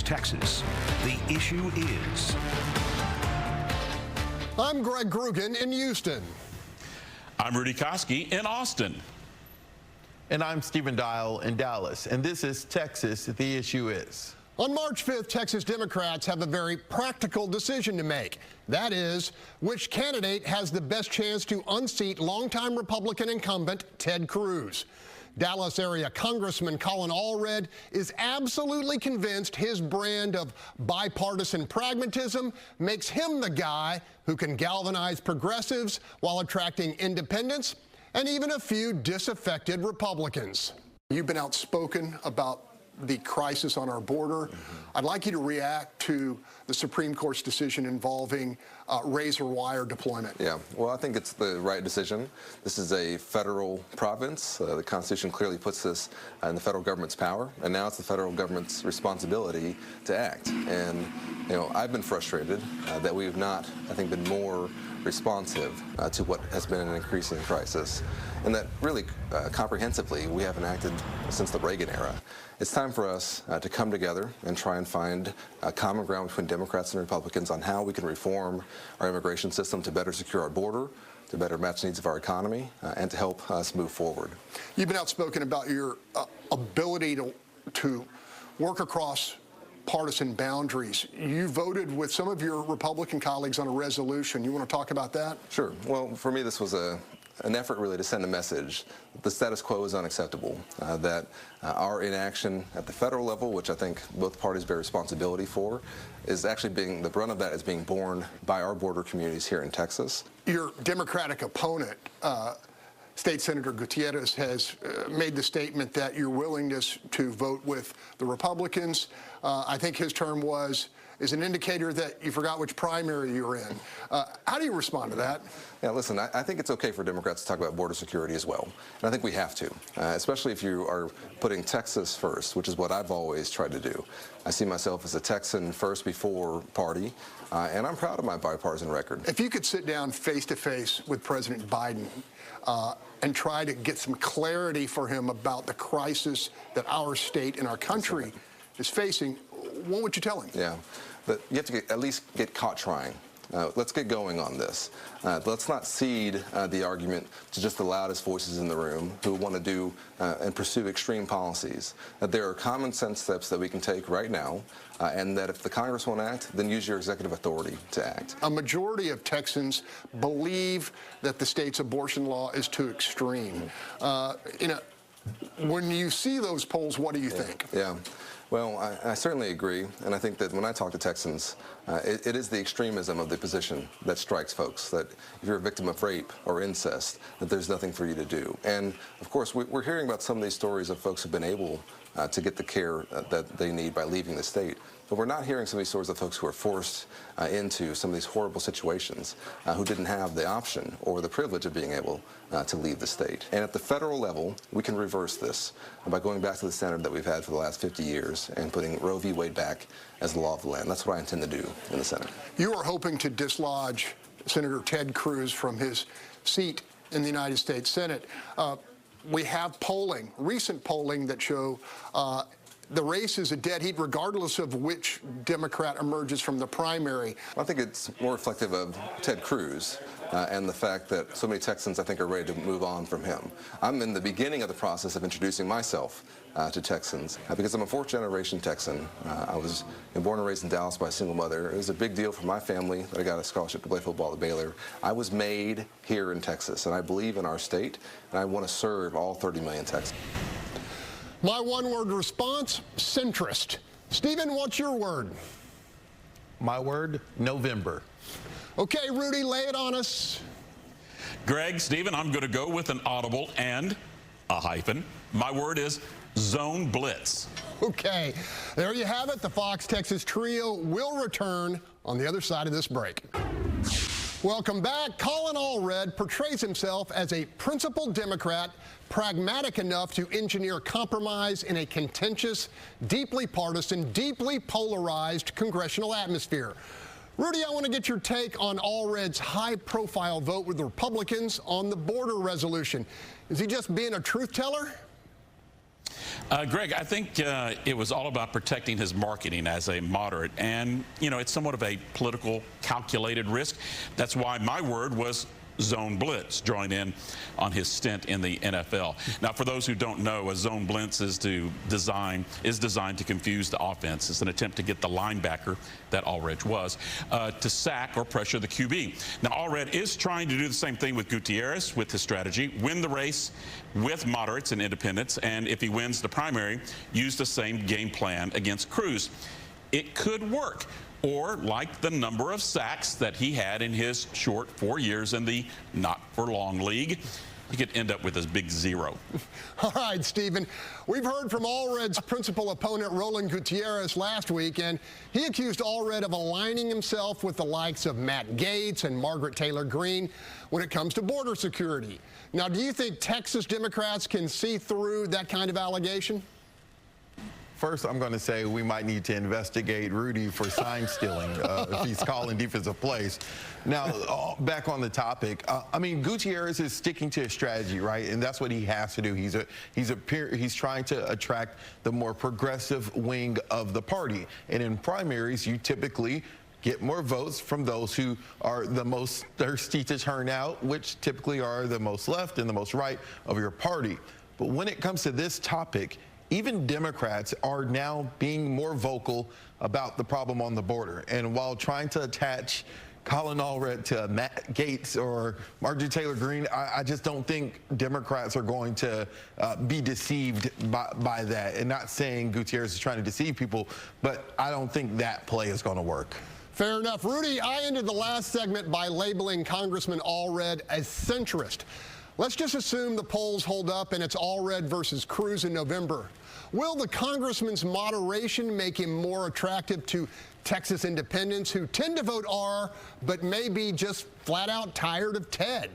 Texas. The issue is... I'm Greg Grugan in Houston. I'm Rudy Koski in Austin. And I'm Stephen Dial in Dallas. And this is Texas, the issue is. On March 5th, Texas Democrats have a very practical decision to make. That is, which candidate has the best chance to unseat longtime Republican incumbent Ted Cruz. Dallas area Congressman Colin Allred is absolutely convinced his brand of bipartisan pragmatism makes him the guy who can galvanize progressives while attracting independents and even a few disaffected Republicans. You've been outspoken about the crisis on our border. I'd like you to react to the Supreme Court's decision involving razor wire deployment. Yeah, well, I think it's the right decision. This is a federal province. The Constitution clearly puts this in the federal government's power, and now it's the federal government's responsibility to act. And, you know, I've been frustrated that we have not, I think, been more responsive to what has been an increasing crisis, and that really comprehensively we haven't acted since the Reagan era. It's time for us to come together and try and find common ground between Democrats and Republicans on how we can reform our immigration system to better secure our border, to better match the needs of our economy, and to help us move forward. You've been outspoken about your ability to work across partisan boundaries. You voted with some of your Republican colleagues on a resolution. You want to talk about that? Sure. Well, for me, this was an effort really to send a message that the status quo is unacceptable, that our inaction at the federal level, which I think both parties bear responsibility for, is actually the brunt of that is being borne by our border communities here in Texas. Your Democratic opponent, State Senator Gutierrez, has made the statement that your willingness to vote with the Republicans, I think his term is an indicator that you forgot which primary you're in. How do you respond to that? Yeah, listen, I think it's okay for Democrats to talk about border security as well. And I think we have to, especially if you are putting Texas first, which is what I've always tried to do. I see myself as a Texan first before party, and I'm proud of my bipartisan record. If you could sit down face-to-face with President Biden and try to get some clarity for him about the crisis that our state and our country is facing, what would you tell him? Yeah, but you have to at least get caught trying. Let's get going on this. Let's not cede the argument to just the loudest voices in the room who want to do and pursue extreme policies. That there are common sense steps that we can take right now, and that if the Congress won't act, then use your executive authority to act. A majority of Texans believe that the state's abortion law is too extreme. When you see those polls, what do you think? Yeah. Well, I certainly agree, and I think that when I talk to Texans, it is the extremism of the position that strikes folks, that if you're a victim of rape or incest, that there's nothing for you to do. And, of course, we're hearing about some of these stories of folks who've been able to get the care that they need by leaving the state. But we're not hearing some of these stories of folks who are forced into some of these horrible situations, who didn't have the option or the privilege of being able to leave the state. And at the federal level, we can reverse this by going back to the standard that we've had for the last 50 years and putting Roe v. Wade back as the law of the land. That's what I intend to do in the Senate. You are hoping to dislodge Senator Ted Cruz from his seat in the United States Senate. We have polling, recent polling, that show the race is a dead heat regardless of which Democrat emerges from the primary. I think it's more reflective of Ted Cruz and the fact that so many Texans, I think, are ready to move on from him. I'm in the beginning of the process of introducing myself to Texans because I'm a fourth-generation Texan. I was born and raised in Dallas by a single mother. It was a big deal for my family that I got a scholarship to play football at Baylor. I was made here in Texas, and I believe in our state, and I want to serve all 30 million Texans. My one-word response, centrist. Stephen, what's your word? My word, November. Okay, Rudy, lay it on us. Greg, Stephen, I'm going to go with an audible and a hyphen. My word is zone blitz. Okay, there you have it. The Fox Texas Trio will return on the other side of this break. Welcome back. Colin Allred portrays himself as a principled Democrat, pragmatic enough to engineer compromise in a contentious, deeply partisan, deeply polarized congressional atmosphere. Rudy, I want to get your take on Allred's high-profile vote with the Republicans on the border resolution. Is he just being a truth teller? Greg, I think it was all about protecting his marketing as a moderate, and it's somewhat of a political calculated risk. That's why my word was zone blitz, drawing in on his stint in the NFL. Now, for those who don't know, a zone blitz is designed to confuse the offense. It's an attempt to get the linebacker, that Allred was, to sack or pressure the QB. Now, Allred is trying to do the same thing with Gutierrez with his strategy, win the race with moderates and independents, and if he wins the primary, use the same game plan against Cruz. It could work. Or like the number of sacks that he had in his short 4 years in the not-for-long league, he could end up with his big 0. All right, Stephen. We've heard from Allred's principal opponent, Roland Gutierrez, last week, and he accused Allred of aligning himself with the likes of Matt Gaetz and Margaret Taylor Greene when it comes to border security. Now, do you think Texas Democrats can see through that kind of allegation? First, I'm going to say we might need to investigate Rudy for sign stealing if he's calling defensive plays. Now, back on the topic, I mean, Gutierrez is sticking to his strategy, right? And that's what he has to do. He's trying to attract the more progressive wing of the party. And in primaries, you typically get more votes from those who are the most thirsty to turn out, which typically are the most left and the most right of your party. But when it comes to this topic, even Democrats are now being more vocal about the problem on the border. And while trying to attach Colin Allred to Matt Gaetz or Marjorie Taylor Greene, I just don't think Democrats are going to be deceived by that. And not saying Gutierrez is trying to deceive people, but I don't think that play is going to work. Fair enough. Rudy, I ended the last segment by labeling Congressman Allred as centrist. Let's just assume the polls hold up and it's Allred versus Cruz in November. Will the congressman's moderation make him more attractive to Texas independents who tend to vote R, but may be just flat out tired of Ted?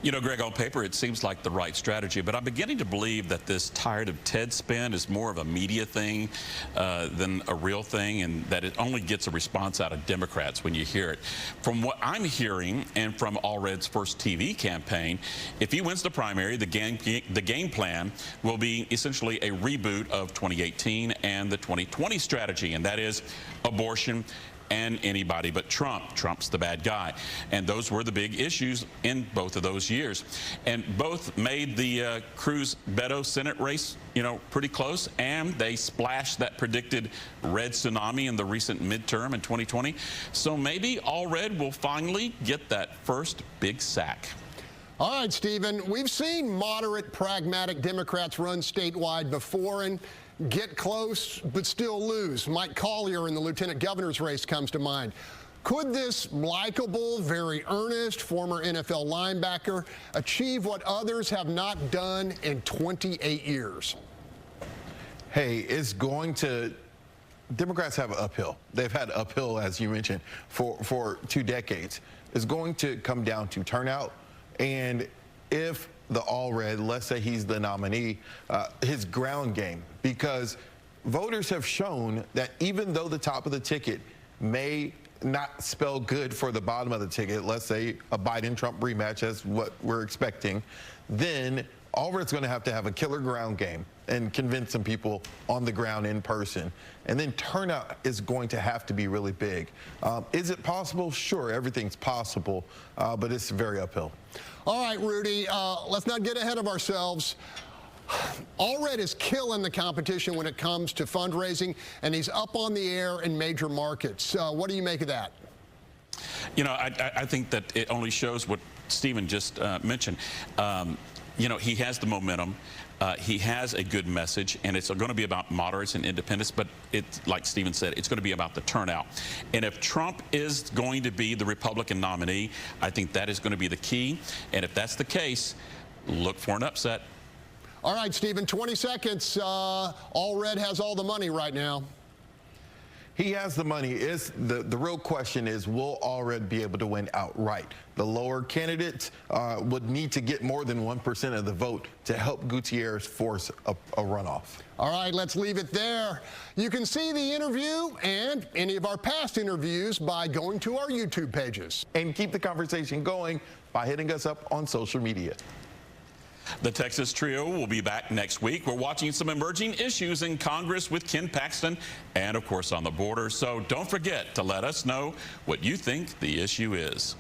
Greg, on paper, it seems like the right strategy, but I'm beginning to believe that this tired of Ted spin is more of a media thing than a real thing, and that it only gets a response out of Democrats when you hear it. From what I'm hearing, and from Allred's first TV campaign, if he wins the primary, the game plan will be essentially a reboot of 2018 and the 2020 strategy, and that is abortion and anybody but Trump. Trump's the bad guy. And those were the big issues in both of those years. And both made the Cruz-Beto Senate race, pretty close, and they splashed that predicted red tsunami in the recent midterm in 2020. So maybe Allred will finally get that first big sack. All right, Stephen, we've seen moderate, pragmatic Democrats run statewide before and get close but still lose. Mike Collier in the lieutenant governor's race comes to mind. Could this likable, very earnest former NFL linebacker achieve what others have not done in 28 years? Hey, it's going to... Democrats have an uphill. They've had uphill, as you mentioned, for 2 decades. It's going to come down to turnout, and if the Allred, let's say he's the nominee, his ground game, because voters have shown that even though the top of the ticket may not spell good for the bottom of the ticket, let's say a Biden-Trump rematch, as what we're expecting, then Allred's going to have a killer ground game and convince some people on the ground in person. And then turnout is going to have to be really big. Is it possible? Sure, everything's possible, but it's very uphill. All right, Rudy, let's not get ahead of ourselves. Allred is killing the competition when it comes to fundraising, and he's up on the air in major markets. What do you make of that? I think that it only shows what Stephen just mentioned. He has the momentum. He has a good message, and it's going to be about moderates and independents, but it's like Stephen said, it's going to be about the turnout. And if Trump is going to be the Republican nominee, I think that is going to be the key. And if that's the case, look for an upset. All right, Stephen, 20 seconds. Allred has all the money right now. He has the money. The real question is, will Allred be able to win outright? The lower candidates would need to get more than 1% of the vote to help Gutierrez force a runoff. All right, let's leave it there. You can see the interview and any of our past interviews by going to our YouTube pages. And keep the conversation going by hitting us up on social media. The Texas Trio will be back next week. We're watching some emerging issues in Congress with Ken Paxton and, of course, on the border. So don't forget to let us know what you think the issue is.